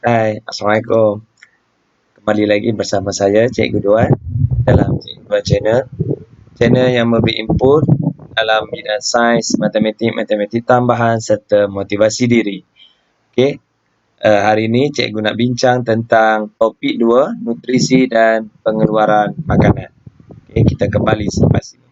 Hai, Assalamualaikum. Kembali lagi bersama saya, Cikgu Duan, dalam Cikgu Duan Channel. Channel yang memberi input dalam bidang sains, matematik tambahan serta motivasi diri. Okey, hari ini Cikgu nak bincang tentang topik 2, nutrisi dan pengeluaran makanan. Okey, kita kembali selepas ini.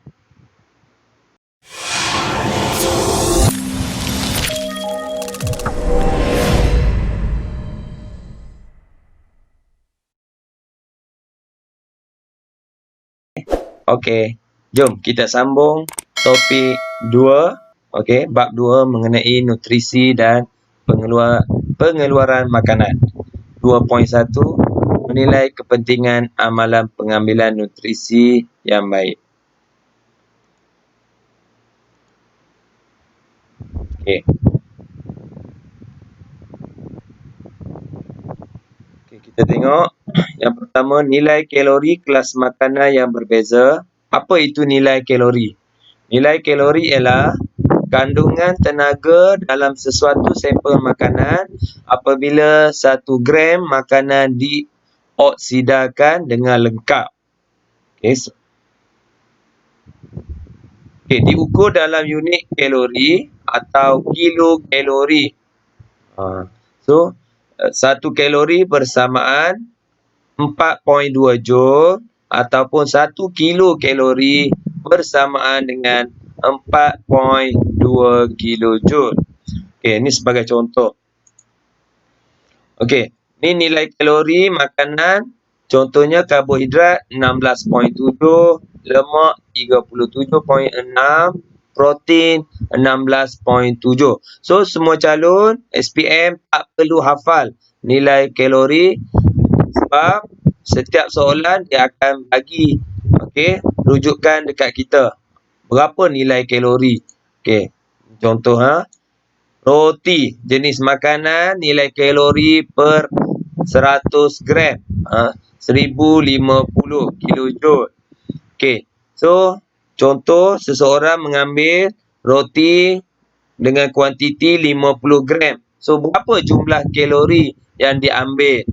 Okey, jom kita sambung topik 2, okey, bab 2 mengenai nutrisi dan pengeluaran makanan. 2.1 menilai kepentingan amalan pengambilan nutrisi yang baik. Okey. Okey, kita tengok yang pertama, nilai kalori kelas makanan yang berbeza. Apa itu nilai kalori? Nilai kalori ialah kandungan tenaga dalam sesuatu sampel makanan apabila 1 gram makanan dioksidakan dengan lengkap. Okey, diukur dalam unit kalori atau kilokalori. So, 1 kalori bersamaan 4.2 joule ataupun 1 kilokalori bersamaan dengan 4.2 kilojoule. Okey, ini sebagai contoh. Okey, ni nilai kalori makanan. Contohnya karbohidrat 16.7, lemak 37.6, protein 16.7. So, semua calon SPM tak perlu hafal nilai kalori sebab setiap soalan dia akan bagi rujukan dekat kita. Berapa nilai kalori? Okey, contoh roti jenis makanan nilai kalori per 100 gram 1050 kilojoule. Okey, so contoh seseorang mengambil roti dengan kuantiti 50 gram. So berapa jumlah kalori yang diambil?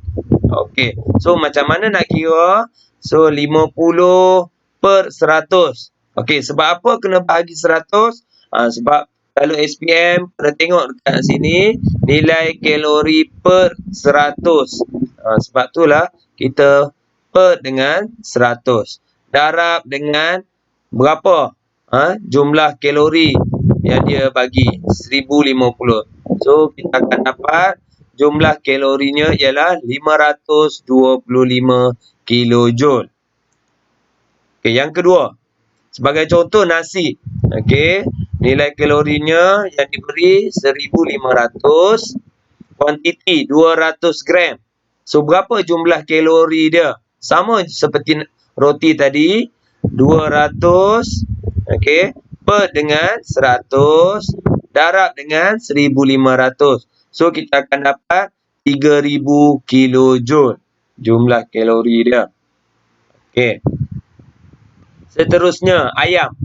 Okey, so macam mana nak kira? So 50 per 100. Okey, sebab apa kena bahagi 100? Sebab kalau SPM kena tengok dekat sini nilai kalori per 100. Sebab itulah kita per dengan 100. Darab dengan berapa? Jumlah kalori yang dia bagi 1050. So kita akan dapat jumlah kalorinya ialah 525 kilojoule. Okey, yang kedua, sebagai contoh nasi. Okey, nilai kalorinya yang diberi 1500, kuantiti 200 gram. So berapa jumlah kalori dia? Sama seperti roti tadi, 200 okey per dengan 100 darab dengan 1500. So kita akan dapat 3000 kilojoule jumlah kalori dia. Okey. Seterusnya ayam.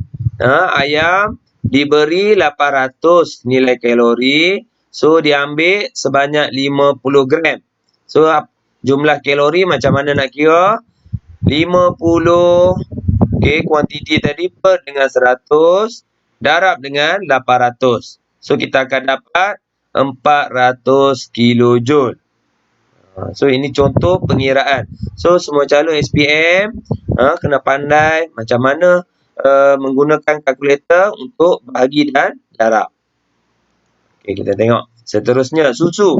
Ayam diberi 800 nilai kalori. So diambil sebanyak 50 gram. So jumlah kalori macam mana nak kira? 50 okey, kuantiti tadi per dengan 100 darab dengan 800. So kita akan dapat 400 kilojoule. So ini contoh pengiraan. So semua calon SPM kena pandai macam mana menggunakan kalkulator untuk bahagi dan darab. Okey, kita tengok. Seterusnya susu.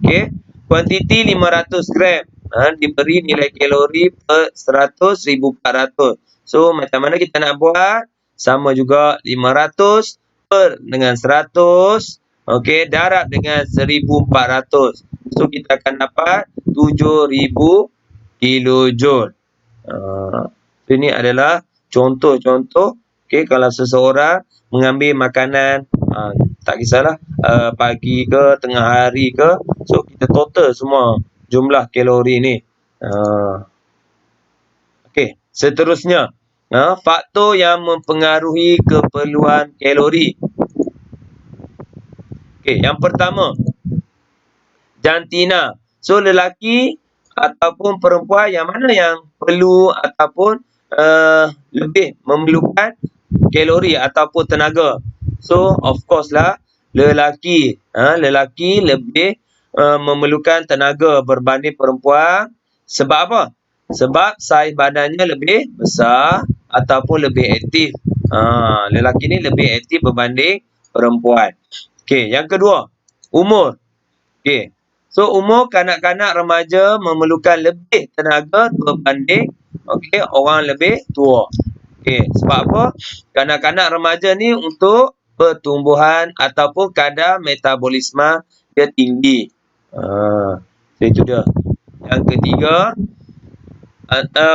Okey, kuantiti 500 gram. Diberi nilai kalori per 100 1400. So macam mana kita nak buat? Sama juga 500 per dengan 100. Okey, darab dengan 1400. So kita akan dapat 7000 kilojoule. Ini adalah contoh-contoh. Okey, kalau seseorang mengambil makanan, tak kisahlah pagi ke, tengah hari ke, so kita total semua jumlah kalori ni. Okey, seterusnya, faktor yang mempengaruhi keperluan kalori. Okey, yang pertama, jantina. So, lelaki ataupun perempuan yang mana yang perlu ataupun lebih memerlukan kalori ataupun tenaga? So, of course lah, lelaki. Lelaki lebih memerlukan tenaga berbanding perempuan. Sebab apa? Sebab saiz badannya lebih besar ataupun lebih aktif. Lelaki ni lebih aktif berbanding perempuan. Okey, yang kedua, umur. Okey. So, umur kanak-kanak remaja memerlukan lebih tenaga berbanding orang lebih tua. Okey, sebab apa? Kanak-kanak remaja ni untuk pertumbuhan ataupun kadar metabolisme dia tinggi. So itu dia. Yang ketiga,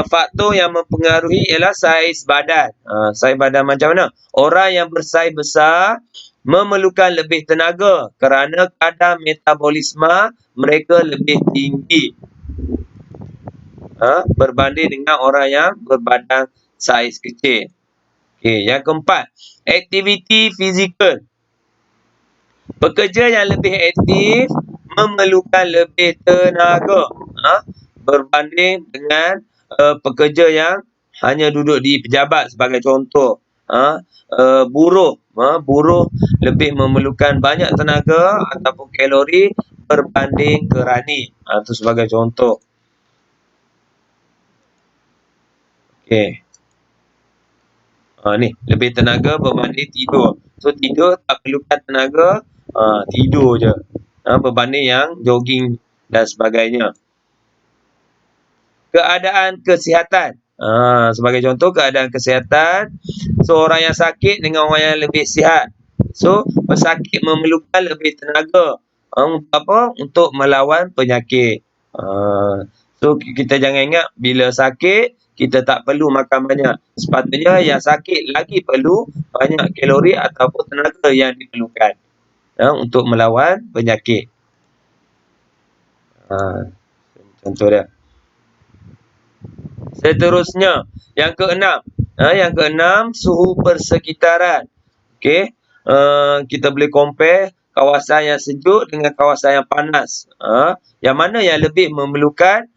faktor yang mempengaruhi ialah saiz badan. Saiz badan macam mana? Orang yang bersaiz besar memerlukan lebih tenaga kerana kadar metabolisme mereka lebih tinggi berbanding dengan orang yang berbadan saiz kecil. Okey, yang keempat, aktiviti fizikal. Pekerja yang lebih aktif memerlukan lebih tenaga berbanding dengan pekerja yang hanya duduk di pejabat sebagai contoh. Buruh lebih memerlukan banyak tenaga ataupun kalori berbanding kerani. Itu sebagai contoh. Okey. Ni lebih tenaga berbanding tidur. So tidur tak perlukan tenaga, tidur je. Berbanding yang jogging dan sebagainya. Keadaan kesihatan. Sebagai contoh, keadaan kesihatan, seorang yang sakit dengan orang yang lebih sihat. So, pesakit memerlukan lebih tenaga. Untuk apa? Untuk melawan penyakit. So, kita jangan ingat bila sakit, kita tak perlu makan banyak. Sepatutnya yang sakit lagi perlu banyak kalori ataupun tenaga yang diperlukan untuk melawan penyakit. Contoh dia. Seterusnya, yang keenam. Yang keenam, suhu persekitaran. Okey. Kita boleh compare kawasan yang sejuk dengan kawasan yang panas. Yang mana yang lebih memerlukan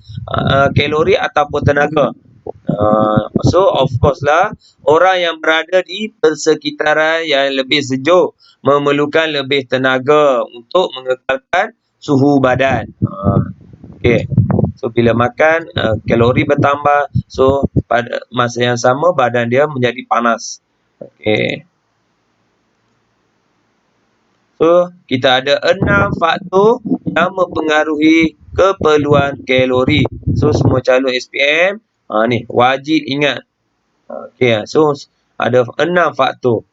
kalori ataupun tenaga? So, of course lah, orang yang berada di persekitaran yang lebih sejuk memerlukan lebih tenaga untuk mengekalkan suhu badan. Okey. So, bila makan, kalori bertambah. So, pada masa yang sama, badan dia menjadi panas. Okey. So, kita ada 6 faktor yang mempengaruhi keperluan kalori. So, semua calon SPM, ni, wajib ingat. Okey, so, ada 6 faktor.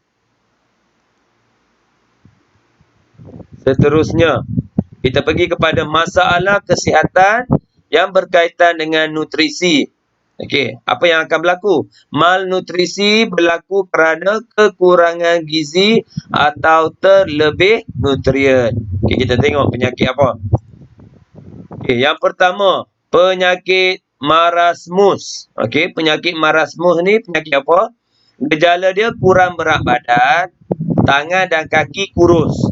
Seterusnya, kita pergi kepada masalah kesihatan yang berkaitan dengan nutrisi. Okey, apa yang akan berlaku? Malnutrisi berlaku kerana kekurangan gizi atau terlebih nutrien. Okey, kita tengok penyakit apa. Okey, yang pertama, penyakit marasmus. Okey, penyakit marasmus ni penyakit apa? Gejala dia kurang berat badan, tangan dan kaki kurus.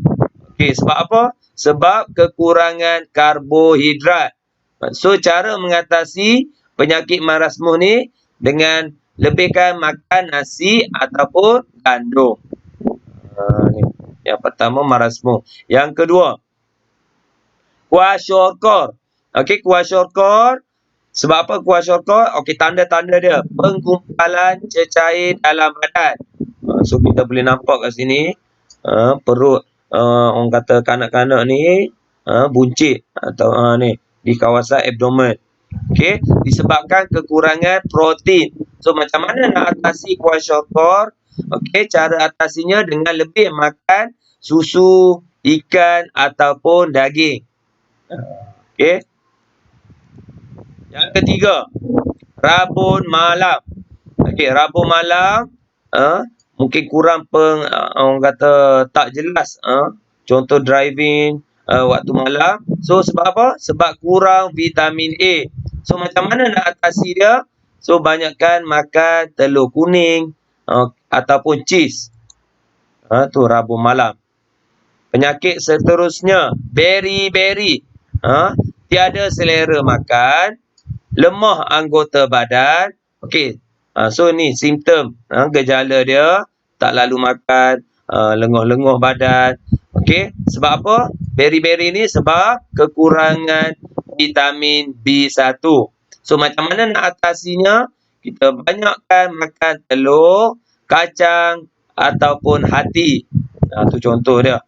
Okey, sebab apa? Sebab kekurangan karbohidrat. So, cara mengatasi penyakit marasmus ni dengan lebihkan makan nasi ataupun gandum. Ni. Yang pertama, marasmus. Yang kedua, kwashiorkor. Okey, kwashiorkor. Sebab apa kwashiorkor? Okey, tanda-tanda dia. Penggumpalan cecair dalam badan. So, kita boleh nampak kat sini. Perut orang kata kanak-kanak ni buncit atau ni di kawasan abdomen. Okey, disebabkan kekurangan protein. So, macam mana nak atasi kwashiorkor? Okey, cara atasinya dengan lebih makan susu, ikan ataupun daging. Okey. Yang ketiga, rabun malam. Okey, rabun malam mungkin kurang orang kata tak jelas. Contoh driving waktu malam. So, sebab apa? Sebab kurang vitamin A. So, macam mana nak atasi dia? So, banyakkan makan telur kuning ataupun cheese. Tu rabun malam. Penyakit seterusnya, beri-beri. tiada selera makan, lemah anggota badan. Okey. So ni simptom, gejala dia tak lalu makan, lenguh-lenguh badan. Okey, sebab apa? Beri-beri ni sebab kekurangan vitamin B1. So macam mana nak atasinya? Kita banyakkan makan telur, kacang ataupun hati. Tu contoh dia.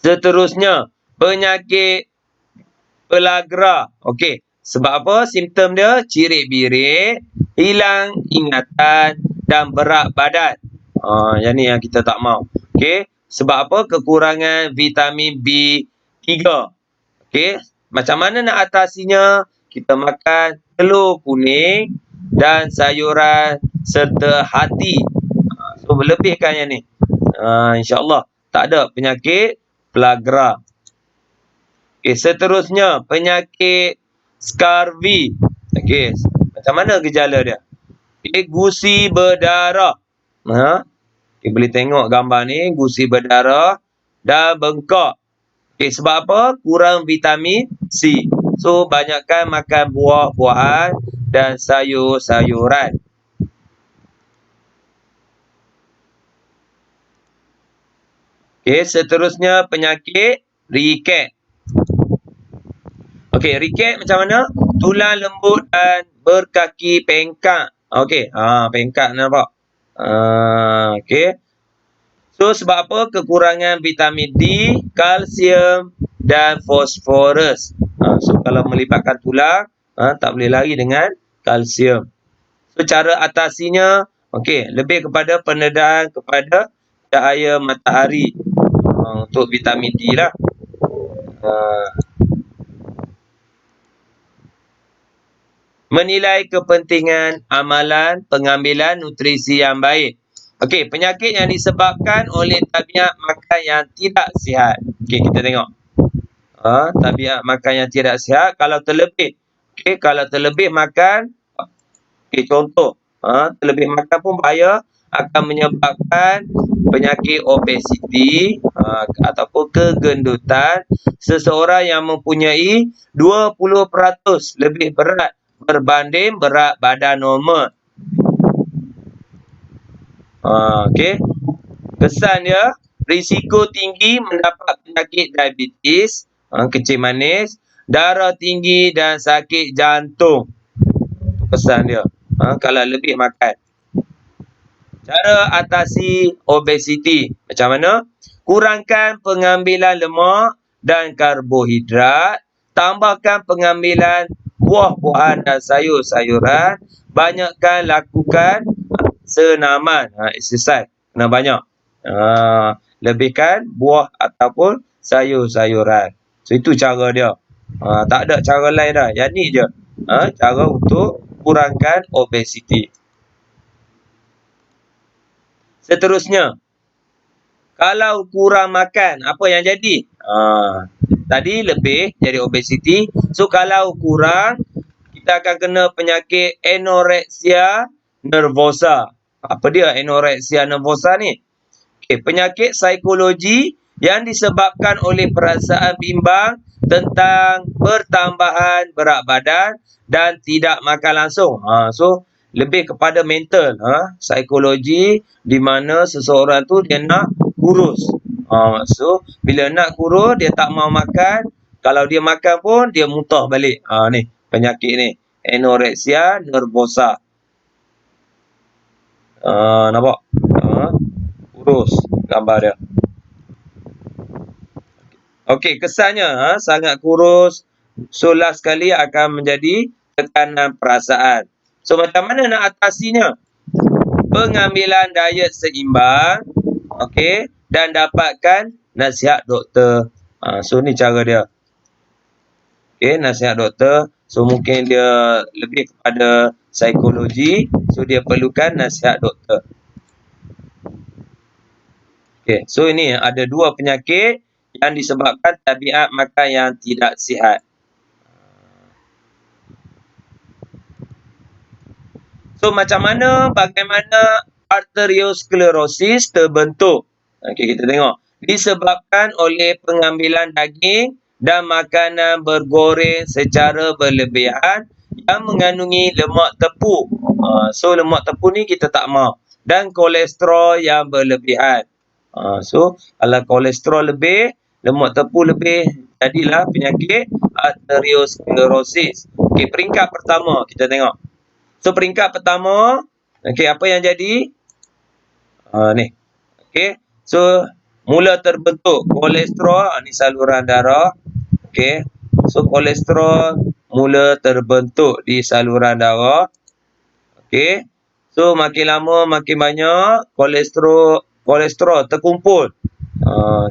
Seterusnya, penyakit pellagra. Okey, sebab apa? Simptom dia cirit-birit, hilang ingatan dan berat badan. Yang ni yang kita tak mau. Okey, sebab apa? Kekurangan vitamin B3. Okey, macam mana nak atasinya? Kita makan telur kuning dan sayuran serta hati. So melebihkan yang ni. InsyaAllah tak ada penyakit pellagra. Okey, seterusnya penyakit scurvy. Okey, macam mana gejala dia? Okey, gusi berdarah. Okey, boleh tengok gambar ni, gusi berdarah dan bengkak. Okey, sebab apa? Kurang vitamin C. So banyakkan makan buah-buahan dan sayur-sayuran. Okey, seterusnya penyakit riket. Okey, riket macam mana? Tulang lembut dan berkaki pengkak. Okey, pengkak nampak. Okey. So sebab apa? Kekurangan vitamin D, kalsium dan fosforus. So kalau melibatkan tulang, tak boleh lari dengan kalsium. So cara atasinya, okey, lebih kepada pendedahan kepada cahaya matahari untuk vitamin D lah. Menilai kepentingan amalan pengambilan nutrisi yang baik. Okey, penyakit yang disebabkan oleh tabiat makan yang tidak sihat. Okey, kita tengok. Tabiat makan yang tidak sihat kalau terlebih. Okey, kalau terlebih makan, okey, contoh, terlebih makan pun bahaya, akan menyebabkan penyakit obesiti ataupun kegendutan. Seseorang yang mempunyai 20% lebih berat berbanding berat badan normal. Okey. Kesan dia, risiko tinggi mendapat penyakit diabetes, kencing manis, darah tinggi dan sakit jantung. Kesan dia, kalau lebih makan. Cara atasi obesiti macam mana? Kurangkan pengambilan lemak dan karbohidrat, tambahkan pengambilan buah-buahan dan sayur-sayuran, banyakkan lakukan senaman, exercise kena banyak. Lebihkan buah ataupun sayur-sayuran. So itu cara dia. Tak ada cara lain dah. Yang ni je. Cara untuk kurangkan obesiti. Seterusnya, kalau kurang makan, apa yang jadi? Tadi lebih jadi obesiti. So kalau kurang, kita akan kena penyakit anorexia nervosa. Apa dia anorexia nervosa ni? Okay, penyakit psikologi yang disebabkan oleh perasaan bimbang tentang pertambahan berat badan dan tidak makan langsung. So lebih kepada mental, psikologi di mana seseorang tu dia nak kurus. So bila nak kurus dia tak mau makan, kalau dia makan pun dia muntah balik. Ni penyakit ni, anorexia nervosa. Nampak? Kurus gambar dia. Okey, kesannya sangat kurus. So last sekali akan menjadi tekanan perasaan. So macam mana nak atasinya? Pengambilan diet seimbang, okey, dan dapatkan nasihat doktor. So ni cara dia. Okey, nasihat doktor. So mungkin dia lebih kepada psikologi, so dia perlukan nasihat doktor. Okey, so ini ada dua penyakit yang disebabkan tabiat makan yang tidak sihat. So macam mana, bagaimana arteriosklerosis terbentuk? Okey, kita tengok. Disebabkan oleh pengambilan daging dan makanan bergoreng secara berlebihan yang mengandungi lemak tepung. So lemak tepung ni kita tak mau. Dan kolesterol yang berlebihan. So kalau kolesterol lebih, lemak tepung lebih, jadilah penyakit arteriosklerosis. Okey, peringkat pertama kita tengok. So peringkat pertama, okey, apa yang jadi? Ni. Okey. So mula terbentuk kolesterol, ni saluran darah. Okey. So kolesterol mula terbentuk di saluran darah. Okey. So makin lama makin banyak kolesterol terkumpul.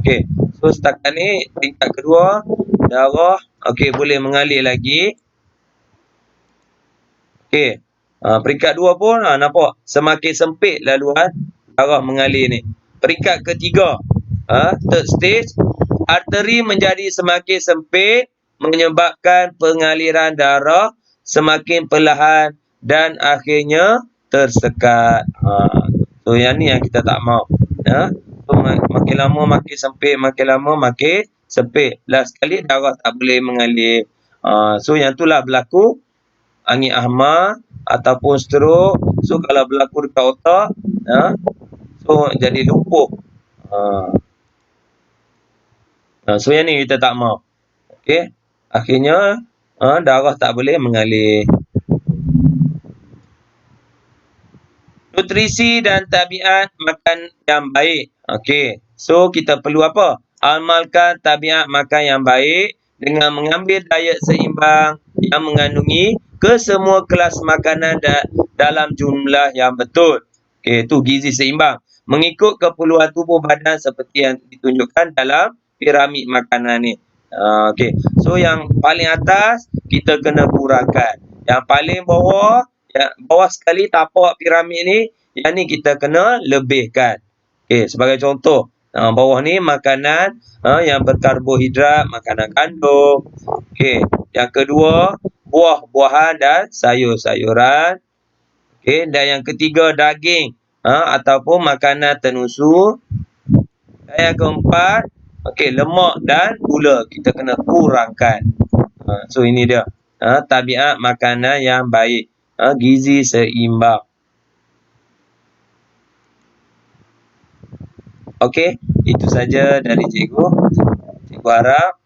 Okey. So setakat ni tingkat kedua, darah okey boleh mengalir lagi. Okey. Peringkat dua pun nampak semakin sempit laluan darah mengalir ni. Peringkat ketiga, third stage, arteri menjadi semakin sempit menyebabkan pengaliran darah semakin perlahan dan akhirnya tersekat. So yang ni yang kita tak mau. So makin lama makin sempit, makin lama makin sempit. Last sekali darah tak boleh mengalir. So yang itulah berlaku angin ahmar ataupun stroke. So kalau berlaku dekat otak, so jadi lumpuh. So yang ni kita tak mau. Okey. Akhirnya darah tak boleh mengalir. Nutrisi dan tabiat makan yang baik. Okey. So kita perlu apa? Amalkan tabiat makan yang baik dengan mengambil diet seimbang yang mengandungi kesemua kelas makanan dalam jumlah yang betul. Okey, itu gizi seimbang. Mengikut keperluan tubuh badan seperti yang ditunjukkan dalam piramid makanan ni. Okey. So yang paling atas kita kena kurangkan. Yang paling bawah, bawah sekali tapak piramid ni, yang ni kita kena lebihkan. Okey, sebagai contoh, bawah ni makanan yang berkarbohidrat, makanan kandung. Okey, yang kedua buah-buahan dan sayur-sayuran. Okey, dan yang ketiga daging ataupun makanan tenusu. Dan yang keempat, okey, lemak dan gula kita kena kurangkan. So ini dia tabiat makanan yang baik, gizi seimbang. Okey, itu saja dari cikgu. Cikgu harap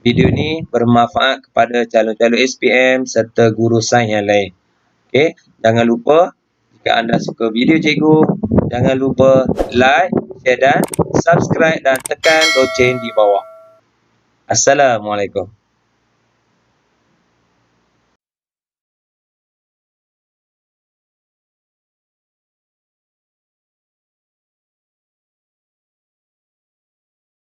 video ni bermanfaat kepada calon-calon SPM serta guru sains yang lain. Okey, jangan lupa jika anda suka video cikgu, jangan lupa like, share dan subscribe dan tekan loceng di bawah. Assalamualaikum.